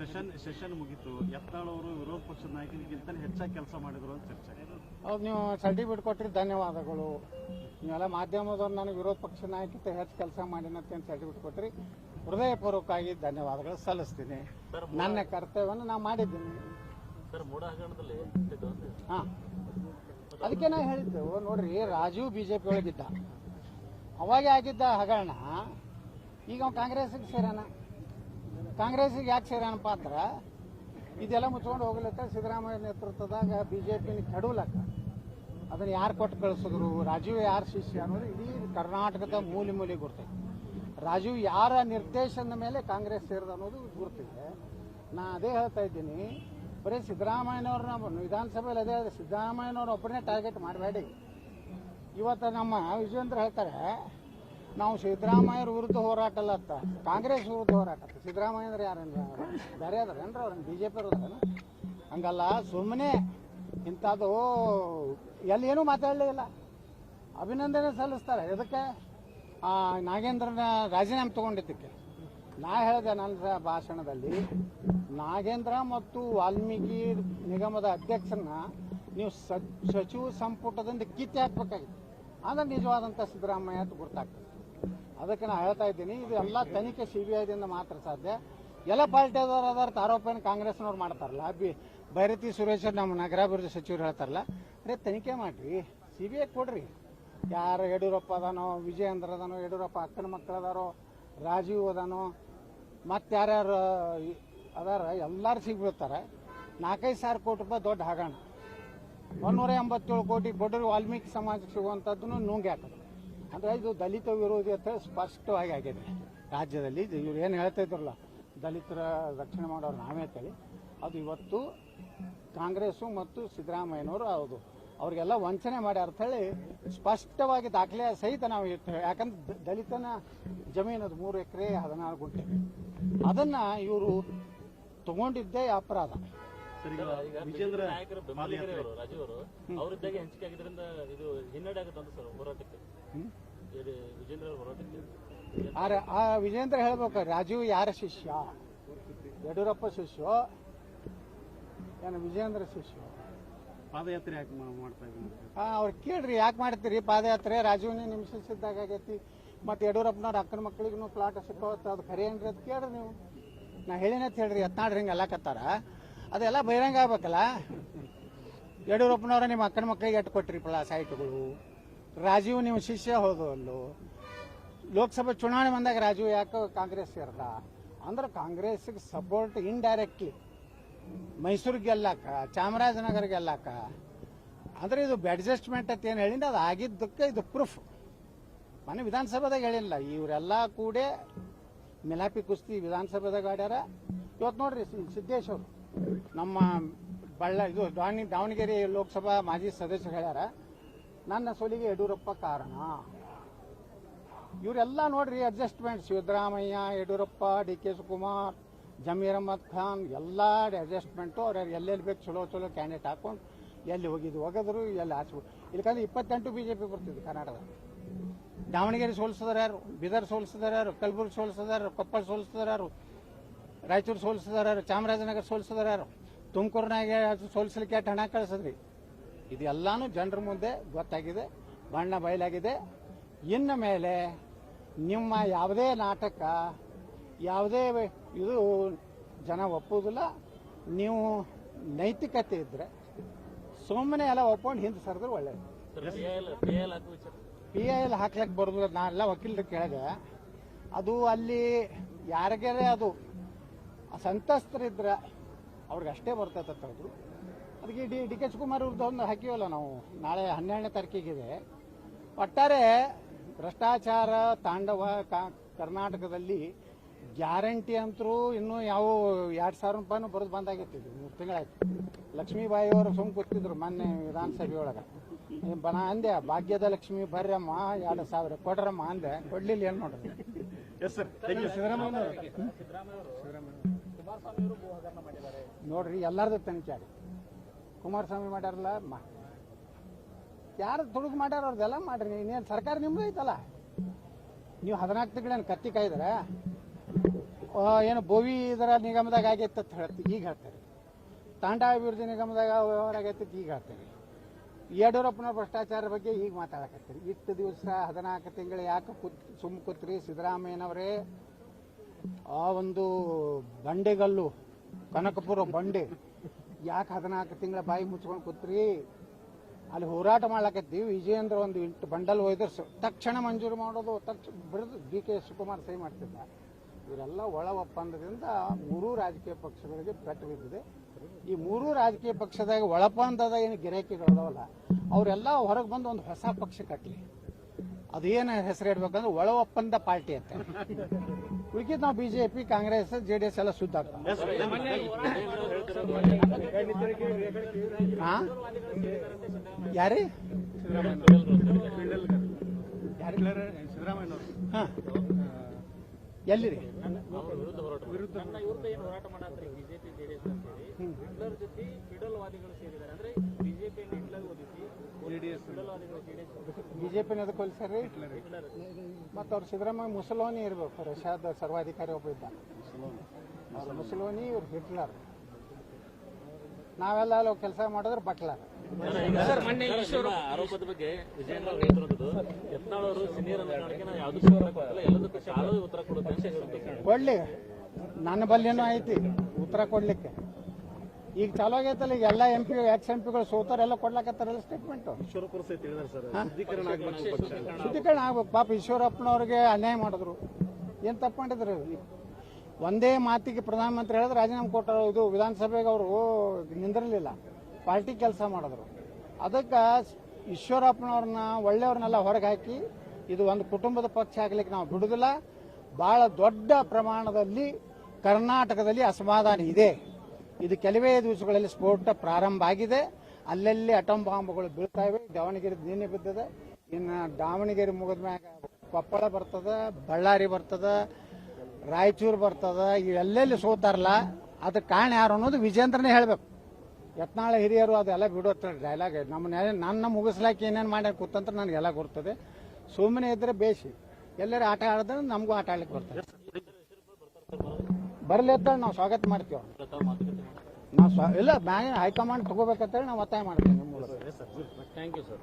Session ಮುಗಿತು, ಯತ್ನಾಳ್ ಅವರು ವಿರೋಧ ಪಕ್ಷದ ನಾಯಕರಿಗಿಂತ ಹೆಚ್ಚಾಗಿ ಕೆಲಸ ಮಾಡಿದ್ರು ಅಂತ ಚರ್ಚೆ. ಹೌದು, ನೀವು ಸರ್ಟಿಫಿಕೇಟ್ ಕೊಟ್ಟರೆ ಧನ್ಯವಾದಗಳು. ನೀವೆಲ್ಲ ಮಾಧ್ಯಮದವ್ರು ನನಗೆ ವಿರೋಧ ಪಕ್ಷ ನಾಯಕಿಂತ ಹೆಚ್ಚು ಕೆಲಸ ಮಾಡಿನಂತ ಸರ್ಟಿಫಿಕೇಟ್ ಕೊಟ್ಟರೆ ಹೃದಯಪೂರ್ವಕವಾಗಿ ಧನ್ಯವಾದಗಳು ಸಲ್ಲಿಸ್ತೀನಿ. ನನ್ನ ಕರ್ತವ್ಯವನ್ನು ನಾನು ಮಾಡಿದ್ದೀನಿ. ಹಾಂ, ಅದಕ್ಕೆ ನಾವು ಹೇಳಿದ್ದೆವು ನೋಡ್ರಿ, ರಾಜೀವ್ ಬಿಜೆಪಿ ಒಳಗಿದ್ದ, ಅವಾಗೇ ಆಗಿದ್ದ ಹಗರಣ ಈಗ ಅವ್ನು ಕಾಂಗ್ರೆಸ್ಗೆ ಸೇರಾನ. ಕಾಂಗ್ರೆಸ್ಗೆ ಯಾಕೆ ಸೇರಾನಪ್ಪ ಅಂದ್ರೆ ಇದೆಲ್ಲ ಮುಚ್ಕೊಂಡು ಹೋಗ್ಲಕ್ಕ ಸಿದ್ದರಾಮಯ್ಯ ನೇತೃತ್ವದಾಗ ಬಿಜೆಪಿನ ಕೆಡವಲಕ್ಕ ಅದನ್ನು ಯಾರು ಕೊಟ್ಟು ಕಳಿಸಿದ್ರು, ರಾಜೀವ್ ಯಾರು ಶಿಷ್ಯ ಅನ್ನೋದು ಇಡೀ ಕರ್ನಾಟಕದ ಮೂಲೆ ಮೂಲೆ ಗುರ್ತೈತೆ. ರಾಜೀವ್ ಯಾರ ನಿರ್ದೇಶನದ ಮೇಲೆ ಕಾಂಗ್ರೆಸ್ ಸೇರಿದ ಅನ್ನೋದು ಗುರ್ತಿದೆ. ನಾ ಅದೇ ಹೇಳ್ತಾ ಇದ್ದೀನಿ, ಬರೀ ಸಿದ್ದರಾಮಯ್ಯನವ್ರನ್ನ ವಿಧಾನಸಭೆಯಲ್ಲಿ ಅದೇ ಸಿದ್ದರಾಮಯ್ಯನವ್ರ ಒಬ್ಬರನ್ನೇ ಟಾರ್ಗೆಟ್ ಮಾಡಬೇಡಿ. ಇವತ್ತು ನಮ್ಮ ವಿಜೇಂದ್ರ ಹೇಳ್ತಾರೆ ನಾವು ಸಿದ್ದರಾಮಯ್ಯರ ವಿರುದ್ಧ ಹೋರಾಟ ಅಲ್ಲ ಅಂತ, ಕಾಂಗ್ರೆಸ್ ವಿರುದ್ಧ ಹೋರಾಟ. ಸಿದ್ದರಾಮಯ್ಯ ಅಂದ್ರೆ ಯಾರೇನು ಬೇರೆ ಅದಾರೇನ್ರ ಅವ್ರನ್ನ ಬಿಜೆಪಿ ಅವ್ರದಾರ? ಹಂಗಲ್ಲ, ಸುಮ್ಮನೆ ಇಂಥದ್ದು ಎಲ್ಲಿ ಏನೂ ಮಾತಾಡಲೇ ಇಲ್ಲ, ಅಭಿನಂದನೆ ಸಲ್ಲಿಸ್ತಾರೆ. ಇದಕ್ಕೆ ನಾಗೇಂದ್ರನ ರಾಜೀನಾಮೆ ತಗೊಂಡಿದ್ದಕ್ಕೆ ನಾ ಹೇಳಿದೆ ನನ್ನ ಭಾಷಣದಲ್ಲಿ, ನಾಗೇಂದ್ರ ಮತ್ತು ವಾಲ್ಮೀಕಿ ನಿಗಮದ ಅಧ್ಯಕ್ಷರನ್ನ ನೀವು ಸಚಿವ ಸಂಪುಟದಿಂದ ಕಿತ್ತಿ ಹಾಕಬೇಕಾಗಿತ್ತು, ಅಂದ್ರೆ ನಿಜವಾದಂಥ ಸಿದ್ದರಾಮಯ್ಯ ಅಂತ ಗುರ್ತಾಗ್ತದೆ. ಅದಕ್ಕೆ ನಾನು ಹೇಳ್ತಾ ಇದ್ದೀನಿ, ಇದು ಎಲ್ಲ ತನಿಖೆ CBIದಿಂದ ಮಾತ್ರ ಸಾಧ್ಯ. ಎಲ್ಲ ಪಾರ್ಟಿಯವರು ಅದಾರ ಆರೋಪನ ಕಾಂಗ್ರೆಸ್ನವ್ರು ಮಾಡ್ತಾರಲ್ಲ, ಭೈರತಿ ಸುರೇಶ್ ನಮ್ಮ ನಗರಾಭಿವೃದ್ಧಿ ಸಚಿವರು ಹೇಳ್ತಾರಲ್ಲ, ಅದೇ ತನಿಖೆ ಮಾಡಿರಿ, CBI ಕೊಡ್ರಿ. ಯಾರು ಯಡಿಯೂರಪ್ಪ ಅದಾನೋ, ವಿಜಯೇಂದ್ರ ಅದಾನೋ, ಯಡಿಯೂರಪ್ಪ ಅಕ್ಕನ ಮಕ್ಕಳು ಅದಾರೋ, ರಾಜೀವ್ ಅದಾನೋ, ಮತ್ತೆ ಯಾರ್ಯಾರು ಅದಾರ ಎಲ್ಲರೂ ಸಿಗ್ಬಿಡ್ತಾರೆ. 4-5 ಸಾವಿರ ಕೋಟಿ ರೂಪಾಯಿ ದೊಡ್ಡ ಹಗರಣ, 187 ಕೋಟಿ ಬಡವರು ವಾಲ್ಮೀಕಿ ಸಮಾಜಕ್ಕೆ ಸಿಗುವಂಥದ್ದನ್ನು ನುಂಗಿ ಹಾಕೋದು. ಅಂದರೆ ಇದು ದಲಿತ ವಿರೋಧಿ ಅಂತ ಸ್ಪಷ್ಟವಾಗಿ ಆಗಿದೆ ರಾಜ್ಯದಲ್ಲಿ. ಇವ್ರು ಏನು ಹೇಳ್ತಾ ಇದ್ರಲ್ಲ, ದಲಿತರ ರಕ್ಷಣೆ ಮಾಡೋರು ನಾವೇ ಅಂತೇಳಿ, ಅದು ಇವತ್ತು ಕಾಂಗ್ರೆಸ್ಸು ಮತ್ತು ಸಿದ್ದರಾಮಯ್ಯನವರು ಹೌದು ಅವ್ರಿಗೆಲ್ಲ ವಂಚನೆ ಮಾಡ್ಯಾರ ಅಂತೇಳಿ ಸ್ಪಷ್ಟವಾಗಿ ದಾಖಲೆ ಸಹಿತ ನಾವು ಇರ್ತೇವೆ. ಯಾಕಂದ್ರೆ ದಲಿತನ ಜಮೀನದು 3 ಎಕರೆ 14 ಗುಂಟೆ, ಅದನ್ನ ಇವರು ತಗೊಂಡಿದ್ದೇ ಅಪರಾಧ. ವಿಜೇಂದ್ರ ಅವರಿದ್ದಾಗ ಹಂಚಿಕೆ ಆಗಿದ್ರಿಂದ ಇದು ಹಿನ್ನಡೆ ಆಗುತ್ತೆ ಅಂತ ಸರ್ ಹೋರಾಟಕ್ಕೆ, ವಿಜೇಂದ್ರ ಹೋರಾಟಕ್ಕೆ. ಆ ವಿಜೇಂದ್ರ ಹೇಳ್ಬೇಕು, ರಾಜೀವ್ ಯಾರ ಶಿಷ್ಯ? ಯಡಿಯೂರಪ್ಪ ಶಿಷ್ಯ ಏನು ವಿಜೇಂದ್ರ ಶಿಷ್ಯ? ಪಾದಯಾತ್ರೆ ಯಾಕೆ ಮಾಡ್ತಾ ಇದ್ದೀನಿ? ಅವ್ರು ಕೇಳ್ರಿ, ಯಾಕೆ ಮಾಡ್ತೀರಿ ಪಾದಯಾತ್ರೆ? ರಾಜೀವ್ನೇ ನಿಮ್ಮ ಶಿಷ್ಯದಾಗ ಆಗೈತಿ, ಮತ್ತು ಯಡಿಯೂರಪ್ಪನವ್ರ ಅಕ್ಕನ ಮಕ್ಕಳಿಗೂ ಪ್ಲಾಟ್ ಸಿಕ್ಕೋತ್ತ, ಅದು ಖರೆ ಏನ್ರಿ ಅದು ಕೇಳ್ರಿ ನೀವು. ನಾ ಹೇಳಿನಂತ ಹೇಳ್ರಿ, ಯತ್ನಾಳ್ರಿ ಹಿಂಗೆ ಎಲ್ಲಕತ್ತಾರ, ಅದೆಲ್ಲ ಬಹಿರಂಗ ಆಗ್ಬೇಕಲ್ಲ. ಯಡಿಯೂರಪ್ಪನವ್ರ ನಿಮ್ಮ ಅಕ್ಕನ ಮಕ್ಕಳಿಗೆ ಎಟ್ಟು ಕೊಟ್ರಿ ಸೈಟ್ಗಳು? ರಾಜೀವ್ ನಿಮ್ಮ ಶಿಷ್ಯ ಹೌದು ಅಲ್ಲೋ? ಲೋಕಸಭೆ ಚುನಾವಣೆ ಬಂದಾಗ ರಾಜೀವ್ ಯಾಕೆ ಕಾಂಗ್ರೆಸ್ ಸೇರ್ದ ಅಂದ್ರೆ ಕಾಂಗ್ರೆಸ್ಗೆ ಸಪೋರ್ಟ್ ಇಂಡೈರೆಕ್ಟ್ಲಿ ಮೈಸೂರು ಗೆಲ್ಲಾಕ, ಚಾಮರಾಜನಗರ ಗೆಲ್ಲಾಕ. ಅಂದ್ರೆ ಇದು ಅಡ್ಜಸ್ಟ್ಮೆಂಟ್ ಅಂತ ಏನು ಹೇಳಿಂದ ಅದು ಆಗಿದ್ದಕ್ಕೆ ಇದು ಪ್ರೂಫ್. ಮನೆ ವಿಧಾನಸಭೆದಾಗ ಹೇಳಿಲ್ಲ, ಇವರೆಲ್ಲ ಕೂಡ ಮಿಲಾಪಿ ಕುಸ್ತಿ ವಿಧಾನಸಭೆದಾಗ ಆಡ್ಯಾರ. ಇವತ್ತು ನೋಡ್ರಿ ಸಿದ್ದೇಶ್ವರು ನಮ್ಮ ಇದು ದಾವಣಗೆರೆ ಲೋಕಸಭಾ ಮಾಜಿ ಸದಸ್ಯರು ಹೇಳ್ಯಾರ, ನನ್ನ ಸೋಲಿಗೆ ಯಡಿಯೂರಪ್ಪ ಕಾರಣ. ಇವರೆಲ್ಲ ನೋಡ್ರಿ ಅಡ್ಜಸ್ಟ್ಮೆಂಟ್, ಸಿದ್ದರಾಮಯ್ಯ, ಯಡಿಯೂರಪ್ಪ, DK ಶಿವಕುಮಾರ್, ಜಮೀರ್ ಅಹಮದ್ ಖಾನ್, ಎಲ್ಲ ಅಡ್ಜಸ್ಟ್ಮೆಂಟು. ಅವ್ರು ಎಲ್ಲೆಲ್ಲಿ ಬೇಕು ಚಲೋ ಚಲೋ ಕ್ಯಾಂಡಿಡೇಟ್ ಹಾಕೊಂಡು ಎಲ್ಲಿ ಒಗೆದ್ರು, ಎಲ್ಲಿ ಆಚೆ. ಇಲ್ಲಕಂದ್ರೆ 28 BJP ಬರ್ತಿದ್ವಿ ಕರ್ನಾಟಕ. ದಾವಣಗೆರೆ ಸೋಲಿಸಿದಾರ ಯಾರು? ಬೀದರ್ ಸೋಲಿಸಿದಾರ ಯಾರು? ಕಲಬುರಗಿ ಸೋಲಿಸಿದಾರ ಯಾರು? ಕೊಪ್ಪಳ ಸೋಲಿಸಿದಾರ ಯಾರು? ರಾಯಚೂರು ಸೋಲಿಸಿದಾರ ಯಾರು? ಚಾಮರಾಜನಗರ ಸೋಲಿಸಿದಾರ ಯಾರು? ತುಮಕೂರಿನಾಗೆ ಸೋಲಿಸಲಿಕ್ಕೆ ಹಣ ಕಳಿಸಿದ್ರಿ. ಇದೆಲ್ಲಾನು ಜನರ ಮುಂದೆ ಗೊತ್ತಾಗಿದೆ, ಬಣ್ಣ ಬಯಲಾಗಿದೆ. ಇನ್ನು ಮೇಲೆ ನಿಮ್ಮ ಯಾವುದೇ ನಾಟಕ, ಯಾವುದೇ ಇದು ಜನ ಒಪ್ಪುವುದಿಲ್ಲ. ನೀವು ನೈತಿಕತೆ ಇದ್ರೆ ಸುಮ್ಮನೆ ಎಲ್ಲ ಒಪ್ಕೊಂಡು ಹಿಂದೆ ಸರಿದ್ರೆ ಒಳ್ಳೇದು. PIL ಹಾಕ್ಲಿಕ್ಕೆ ಬರೋದಿಲ್ಲ. ನಾನೆಲ್ಲ ವಕೀಲರು ಕೇಳಿದೆ, ಅದು ಅಲ್ಲಿ ಯಾರಿಗಾರೆ ಅದು ಸಂತಸ್ತರಿದ್ರೆ ಅವ್ರಿಗೆ ಅಷ್ಟೇ ಬರ್ತೈತೆ ಹೇಳಿದ್ರು. ಅದಕ್ಕೆ DK ಶಿವಕುಮಾರ್ ಅವ್ರದ್ದು ಒಂದು ಹಾಕಿವಲ್ಲ ನಾವು, ನಾಳೆ 12ನೇ ತಾರೀಕಿಗಿದೆ. ಒಟ್ಟಾರೆ ಭ್ರಷ್ಟಾಚಾರ ತಾಂಡವ ಕರ್ನಾಟಕದಲ್ಲಿ ಗ್ಯಾರಂಟಿ ಅಂತರೂ ಇನ್ನೂ ಯಾವ 2,000 ರೂಪಾಯಿನೂ ಬರೋದು ಬಂದಾಗೈತಿ. 3 ತಿಂಗಳಾಯ್ತು. ಲಕ್ಷ್ಮೀಬಾಯಿ ಅವರು ಸುಮ್ಮ ಕೂತಿದ್ರು ಮೊನ್ನೆ ವಿಧಾನಸಭೆ ಒಳಗೆ. ಬನ ಅಂದೆ, ಭಾಗ್ಯದ ಲಕ್ಷ್ಮಿ ಬರ್ರಮ್ಮ 2,000 ಕೊಡ್ರಮ್ಮ ಅಂದೆ, ಕೊಡ್ಲಿಲ್ಲ. ಏನು ನೋಡ್ರಿ. ನೋಡ್ರಿ, ಎಲ್ಲರದು ತನಿಖೆ ಆಗಿ ಕುಮಾರಸ್ವಾಮಿ ಮಾಡ್ಯಾರಲ್ಲ, ಯಾರು ತುಡುಗು ಮಾಡ್ಯಾರ ಅವ್ರದ್ದೆಲ್ಲ ಮಾಡ್ರಿ. ಇನ್ನೇನು ಸರ್ಕಾರ ನಿಮ್ದು ಐತಲ್ಲ. ನೀವು 14 ತಿಂಗಳೇನು ಕತ್ತಿ ಕಾಯ್ದಾರ? ಏನು ಬೋವಿ ಇದರ ನಿಗಮದಾಗ ಆಗೈತೆ ಅಂತ ಹೇಳ್ತೀವಿ ಈಗ ಹೇಳ್ತಾರೆ. ತಾಂಡ ಅಭಿವೃದ್ಧಿ ನಿಗಮದಾಗ ವ್ಯವಹಾರ ಆಗೈತೆ ಈಗ ಹೇಳ್ತಾರೆ. ಯಡಿಯೂರಪ್ಪನ ಭ್ರಷ್ಟಾಚಾರ ಬಗ್ಗೆ ಈಗ ಮಾತಾಡಕತ್ತೀರಿ. ಇಷ್ಟು ದಿವಸ 14 ತಿಂಗಳು ಯಾಕೆ ಸುಮ್ಮ ಕೂತ್ರಿ ಸಿದ್ದರಾಮಯ್ಯನವರೇ? ಆ ಒಂದು ಬಂಡೆಗಲ್ಲು ಕನಕಪುರ ಬಂಡೆ ಯಾಕೆ 14 ತಿಂಗಳ ಬಾಯಿ ಮುಚ್ಕೊಂಡು ಕೂತ್ರಿ? ಅಲ್ಲಿ ಹೋರಾಟ ಮಾಡ್ಲಕತ್ತೀವಿ. ವಿಜಯೇಂದ್ರ ಒಂದು 8 ಬಂಡಲ್ ಒಯ್ದ್ರು ತಕ್ಷಣ ಮಂಜೂರು ಮಾಡೋದು, ತಕ್ಷಣ ಬಿಡದು. DK ಶಿವಕುಮಾರ್ ಸಹಿ ಮಾಡ್ತಿದ್ದ. ಇವರೆಲ್ಲ ಒಳ ಒಪ್ಪಂದದಿಂದ 3 ರಾಜಕೀಯ ಪಕ್ಷಗಳಿಗೆ ಪೆಟ್ಟು ಬಿದ್ದಿದೆ. ಈ 3 ರಾಜಕೀಯ ಪಕ್ಷದಾಗ ಒಳಪಂದದ ಏನು ಗಿರಾಕಿಗಳದಾವಲ್ಲ ಅವರೆಲ್ಲ ಹೊರಗೆ ಬಂದು ಒಂದು ಹೊಸ ಪಕ್ಷ ಕಟ್ಟಲಿ. ಅದೇನು ಹೆಸರು ಇಡ್ಬೇಕಂದ್ರೆ ಒಳ ಒಪ್ಪಂದ ಪಾರ್ಟಿ ಅಂತ. ಉಳಿಕಿದ್ ನಾವು ಬಿಜೆಪಿ, ಕಾಂಗ್ರೆಸ್, JDS ಎಲ್ಲ ಸುದ್ದ ಯಾರೇ ಹಾ ಎಲ್ಲಿರಿ ವಿರುದ್ಧ ಏನು ಹೋರಾಟ ಮಾಡಂತ್ರಿ ಬಿಜೆಪಿ ಜೆಡಿಎಸ್ ಅಂತ ಹೇಳಿ ಹಿಟ್ಲರ್ ಜೊತೆ ಫಿಡಲ್ವಾದಿಗಳು ಸೇರಿದ್ದಾರೆ. ಅಂದ್ರೆ ಬಿಜೆಪಿಯನ್ನು ಹಿಟ್ಲರ್ ಓದಿಸಿ ಫಿಡಲ್ವಾದಿಗಳು ಬಿಜೆಪಿ ಅದಕ್ಕೆ ಹೋಲಿಸ್ರಿ. ಮತ್ತು ಅವ್ರು ಸಿದ್ದರಾಮಯ್ಯ ಮುಸಲ್ಮಾನಿ ಇರ್ಬೇಕು. ರಷ್ಯಾದ ಸರ್ವಾಧಿಕಾರಿ ಒಬ್ಬ ಇದ್ದ, ಅವ್ರು ಮುಸಲ್ಮಾನಿ, ಇವ್ರು ಹಿಟ್ಲರ್. ನಾವೆಲ್ಲ ಅಲ್ಲಿ ಕೆಲಸ ಮಾಡಿದ್ರೆ ಬಟ್ಲರ್. ಆರೋಪದ ಬಗ್ಗೆ ವಿಜಯೇಂದ್ರ ನೇತೃತ್ವದ ಯತ್ನಾಳ್ ಅವರು ಸೀನಿಯರ್ ಅನ್ನೋದಕ್ಕೆ ನಾವು ಯಾವುದೂ ಉತ್ತರ ಕೊಟ್ಟಿಲ್ಲ, ಎಲ್ಲದಕ್ಕೂ ಶಾಲಾ ಉತ್ತರ ಕೊಡುತ್ತೆ ಅಂತ ಕೊಡ್ಲಿ. ನನ್ನ ಬಲ್ಲೇನೂ ಐತಿ ಉತ್ತರ ಕೊಡ್ಲಿಕ್ಕೆ. ಈಗ ಚಾಲೂ ಆಗೈತಲ್ಲ, ಈಗ ಎಲ್ಲ MP ex-MPಗಳು ಸೋತಾರೆಲ್ಲ ಕೊಡ್ಲಾಕತ್ತಾರಲ್ಲ ಸ್ಟೇಟ್ಮೆಂಟು. ಶುದ್ಧೀಕರಣ ಆಗ್ಬೇಕು. ಪಾಪ ಈಶ್ವರಪ್ಪನವ್ರಿಗೆ ಅನ್ಯಾಯ ಮಾಡಿದ್ರು. ಏನು ತಪ್ಪು ಮಾಡಿದ್ರು? ಒಂದೇ ಮಾತಿಗೆ ಪ್ರಧಾನಮಂತ್ರಿ ಹೇಳಿದ್ರೆ ರಾಜೀನಾಮೆ ಕೊಟ್ಟರು. ಇದು ವಿಧಾನಸಭೆಗೆ ಅವರು ನಿಂದಿರಲಿಲ್ಲ, ಪಾರ್ಟಿ ಕೆಲಸ ಮಾಡಿದ್ರು. ಅದಕ್ಕೆ ಈಶ್ವರಪ್ಪನವ್ರನ್ನ ಒಳ್ಳೆಯವ್ರನ್ನೆಲ್ಲ ಹೊರಗೆ ಹಾಕಿ ಇದು ಒಂದು ಕುಟುಂಬದ ಪಕ್ಷ ಆಗ್ಲಿಕ್ಕೆ ನಾವು ಬಿಡುದಿಲ್ಲ. ಬಹಳ ದೊಡ್ಡ ಪ್ರಮಾಣದಲ್ಲಿ ಕರ್ನಾಟಕದಲ್ಲಿ ಅಸಮಾಧಾನ ಇದೆ. ಇದು ಕೆಲವೇ ದಿವಸಗಳಲ್ಲಿ ಸ್ಫೋಟ ಪ್ರಾರಂಭ ಆಗಿದೆ. ಅಲ್ಲಲ್ಲಿ ಅಟಮ್ ಬಾಂಬ್ಗಳು ಬೀಳ್ತಾ ಇವೆ. ದಾವಣಗೆರೆ ನಿನ್ನೆ ಬಿದ್ದದೆ. ಇನ್ನು ದಾವಣಗೆರೆ ಮುಗಿದ ಮ್ಯಾಗ ಕೊಪ್ಪಳ ಬರ್ತದೆ, ಬಳ್ಳಾರಿ ಬರ್ತದೆ, ರಾಯಚೂರು ಬರ್ತದೆ. ಎಲ್ಲೆಲ್ಲಿ ಸೋತಾರಲ್ಲ ಅದಕ್ಕೆ ಕಾರಣ ಯಾರು ಅನ್ನೋದು ವಿಜೇಂದ್ರನೇ ಹೇಳಬೇಕು. ಯತ್ನಾಳ ಹಿರಿಯರು ಅದೆಲ್ಲ ಬಿಡುತ್ತೆ ಡೈಲಾಗ್. ನನ್ನ ಮುಗಿಸ್ಲಾಕಿ ಏನೇನು ಮಾಡ್ಯಾರ ಕೂತಂತ ನನಗೆಲ್ಲ ಗೊತ್ತದೆ. ಸುಮ್ಮನೆ ಇದ್ರೆ ಬೇಸಿ ಎಲ್ಲರೂ ಆಟ ಆಡಿದ್ರೆ ನಮಗೂ ಆಟ ಆಡ್ಲಿಕ್ಕೆ ಬರ್ತದೆ. ಬರಲಿ ಅಂತ ನಾವು ಸ್ವಾಗತ ಮಾಡ್ತೀವಿ. ನಾವು ಇಲ್ಲ ಮ್ಯಾಗ ಹೈಕಮಾಂಡ್ ತಗೋಬೇಕಂತೇಳಿ ನಾವು ಒತ್ತಾಯ ಮಾಡ್ತೀವಿ ನಿಮ್ಮ ಮೂಲಕ. Thank you sir.